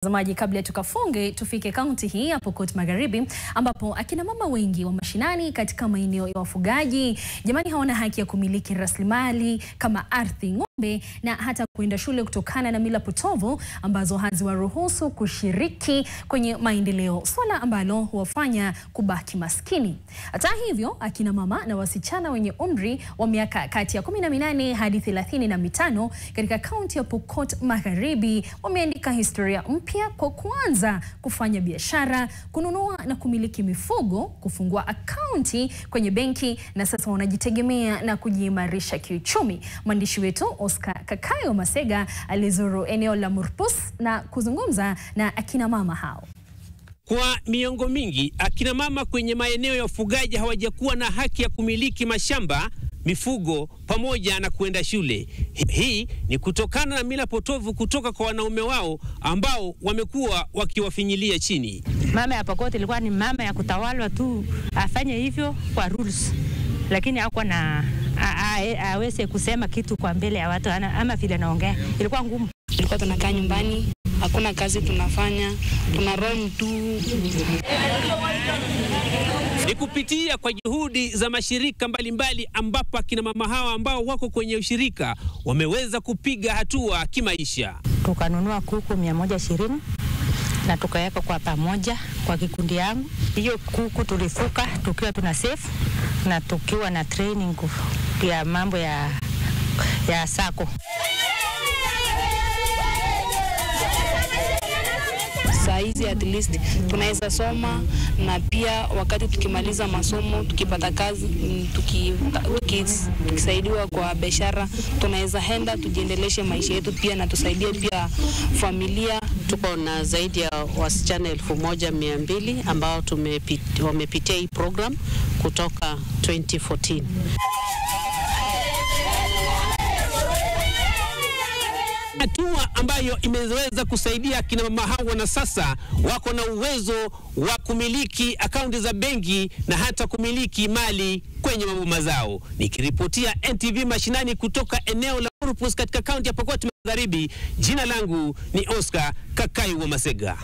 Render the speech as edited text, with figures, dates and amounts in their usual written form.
Watazamaji, kabla tukafunge, tufike kaunti hii ya Pokot Magharibi ambapo akina mama wengi wa mashinani katika maeneo ya wafugaji jamani hawana haki ya kumiliki rasilimali kama ardhi, ng'ombe na hata kuenda shule kutokana na mila potovu ambazo haziwaruhusu kushiriki kwenye maendeleo, swala ambalo huwafanya kubaki maskini. Hata hivyo, akina mama na wasichana wenye umri wa miaka kati ya 18 hadi 35 katika kaunti ya Pokot Magharibi wameandika historia mpya kwa kuanza kufanya biashara, kununua na kumiliki mifugo, kufungua akaunti kwenye benki na sasa wanajitegemea na kujiimarisha kiuchumi. Mwandishi wetu Oscar Kakayo Masega alizuru eneo la Murpus na kuzungumza na akina mama hao. Kwa miongo mingi, akina mama kwenye maeneo ya ufugaji hawajakuwa na haki ya kumiliki mashamba, mifugo pamoja na kuenda shule. Hii ni kutokana na mila potovu kutoka kwa wanaume wao ambao wamekuwa wakiwafinyilia chini. Mama ya Pokot ilikuwa ni mama ya kutawalwa tu, afanye hivyo kwa rules, lakini hakuwa na aweze kusema kitu kwa mbele ya watu ama vile anaongea. Ilikuwa ngumu. Tulikuwa tunakaa nyumbani, hakuna kazi tunafanya, tunaroam tu. Ni kupitia kwa juhudi za mashirika mbalimbali ambapo akina mama hawa ambao wako kwenye ushirika wameweza kupiga hatua kimaisha. Tukanunua kuku 120 na tukaweka kwa pamoja kwa kikundi yangu. Hiyo kuku tulifuka tukiwa tuna save na tukiwa na training ya mambo ya sako. Saizi at least tunaweza soma, na pia wakati tukimaliza masomo tukipata kazi, tukisaidiwa kwa biashara, tunaweza henda tujiendeleshe maisha yetu pia na tusaidie pia familia. Tuko na zaidi ya wasichana 1200 ambao wamepitia hii program kutoka 2014. Hatua ambayo imeweza kusaidia akina mama hawa na sasa wako na uwezo wa kumiliki akaunti za benki na hata kumiliki mali kwenye maboma zao. Nikiripotia NTV mashinani kutoka eneo la Murpus katika kaunti ya Pokot Magharibi, jina langu ni Oscar Kakayo Masega.